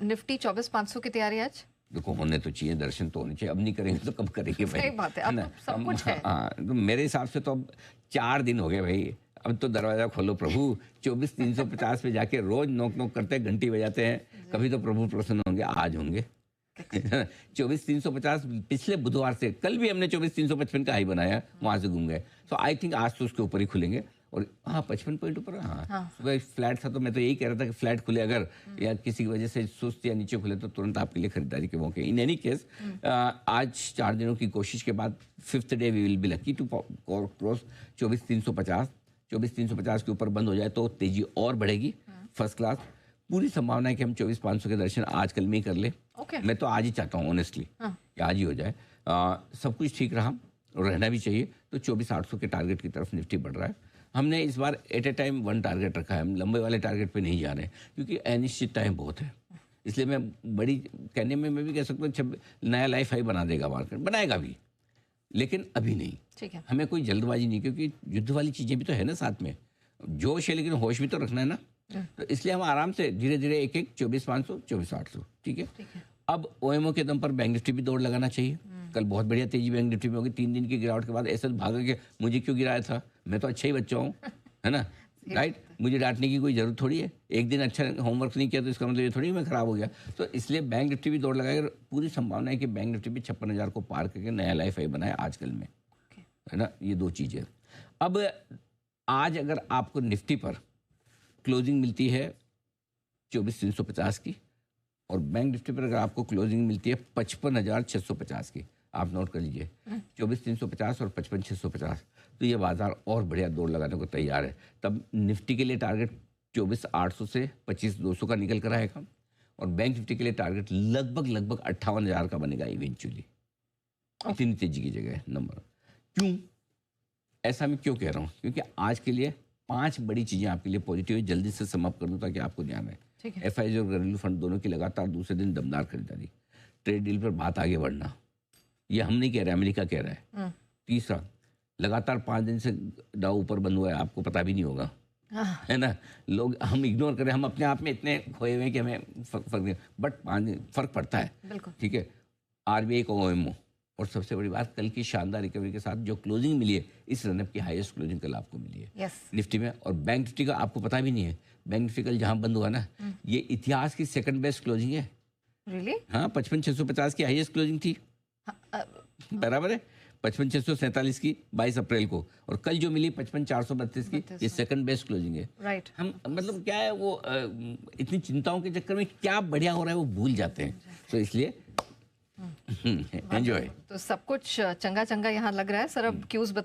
Nifty 24,500 की तैयारी आज? देखो होने तो चाहिए, दर्शन तो होने चाहिए, अब नहीं करेंगे तो कब करेंगे भाई? सही बात है, अब तो सब कुछ है। हाँ, तो मेरे हिसाब से तो अब 4 दिन हो गए भाई, अब तो दरवाजा खोलो प्रभु। 24,350 पे जाके रोज नोक नोक करते हैं, घंटी बजाते हैं, कभी तो प्रभु प्रसन्न होंगे, आज होंगे। 24,350 पिछले बुधवार से, कल भी हमने 24,355 का हाई बनाया, वहां से घूम गए। सो आई थिंक आज तो उसके ऊपर ही खुलेंगे। और हाँ 55 पॉइंट ऊपर, हाँ सुबह फ्लैट था, तो मैं तो यही कह रहा था कि फ्लैट खुले अगर या किसी की वजह से सुस्त या नीचे खुले तो तुरंत आपके लिए खरीदारी के मौके। इन एनी केस आज 4 दिनों की कोशिश के बाद 5th day we will be lucky to cross 24,350। 24,350 के ऊपर बंद हो जाए तो तेजी और बढ़ेगी फर्स्ट क्लास। पूरी संभावना है कि हम 24,500 के दर्शन आज कल में ही कर ले। मैं तो आज ही चाहता हूँ ऑनेस्टली कि आज ही हो जाए। सब कुछ ठीक रहा और रहना भी चाहिए, तो 24,800 के टारगेट की तरफ निफ्टी बढ़ रहा है। हमने इस बार एट ए टाइम 1 टारगेट रखा है, हम लंबे वाले टारगेट पे नहीं जा रहे हैं क्योंकि अनिश्चित टाइम बहुत है। इसलिए मैं बड़ी कहने में मैं भी कह सकता हूँ नया लाइफ हाई बना देगा मार्केट, बनाएगा भी, लेकिन अभी नहीं। ठीक है, हमें कोई जल्दबाजी नहीं, क्योंकि युद्ध वाली चीज़ें भी तो है ना साथ में, जोश है लेकिन होश भी तो रखना है ना। तो इसलिए हम आराम से धीरे धीरे एक 24,500 24,800 ठीक है। अब ओएमओ के दम पर बैंक निफ्टी भी दौड़ लगाना चाहिए। कल बहुत बढ़िया तेजी बैंक निफ्टी में होगी, 3 दिन की गिरावट के बाद ऐसा भागा कि मुझे क्यों गिराया था, मैं तो अच्छा ही बच्चा हूँ, है ना, राइट। मुझे डांटने की कोई जरूरत थोड़ी है, एक दिन अच्छा होमवर्क नहीं किया तो इसका मतलब ये थोड़ी मैं खराब हो गया। तो इसलिए बैंक निफ्टी भी दौड़ लगाएगा। पूरी संभावना है कि बैंक निफ्टी भी 56,000 को पार करके नया लाइफ हाई बनाए आजकल में, है ना। ये 2 चीज़ें। अब आज अगर आपको निफ्टी पर क्लोजिंग मिलती है 24,350 की और बैंक निफ्टी पर अगर आपको क्लोजिंग मिलती है 55,650 की, आप नोट कर लीजिए 24,350 और 55,650, तो ये बाजार और बढ़िया दौड़ लगाने को तैयार है। तब निफ्टी के लिए टारगेट 24,800 से 25,200 का निकल कर आएगा और बैंक निफ्टी के लिए टारगेट लगभग 58,000 का बनेगा इवेंचुअली। इतनी तेजी की जगह नंबर। क्यों ऐसा मैं क्यों कह रहा हूँ? क्योंकि आज के लिए 5 बड़ी चीजें आपके लिए पॉजिटिव है, जल्दी से समाप्त कर दूं ताकि आपको ध्यान है। एफआईजी और घरेलू फंड दोनों की लगातार दूसरे दिन दमदार खरीदारी, ट्रेड डील पर बात आगे बढ़ना, ये हम नहीं कह रहे, अमेरिका कह रहा है। तीसरा, लगातार 5 दिन से डाउ ऊपर बंद हुआ है, आपको पता भी नहीं होगा, है ना। लोग हम इग्नोर करें, हम अपने आप में इतने खोए हुए हैं कि हमें फर्क नहीं, बट 5 दिन फर्क पड़ता है, ठीक है। आरबीआई का ओएमओ, और सबसे बड़ी बात कल की शानदार रिकवरी के साथ जो क्लोजिंग मिली है, इस रनअप की हाईएस्ट क्लोजिंग कल आपको मिली है निफ्टी में। और बैंक निफ्टी का आपको पता भी नहीं है, बैंक निफ्टी कल जहां बंद हुआ ना, ये इतिहास की सेकंड बेस्ट क्लोजिंग है। हाँ 55,650 की हाईएस्ट क्लोजिंग थी, बराबर है 55,647 की 22 अप्रैल को, और कल जो मिली 55,432 की, ये सेकंड बेस्ट क्लोजिंग है। राइट। हम मतलब क्या है वो इतनी चिंताओं के चक्कर में क्या बढ़िया हो रहा है वो भूल जाते हैं। तो इसलिए एंजॉय। तो सब कुछ चंगा चंगा यहाँ लग रहा है सर। अब क्यूज बता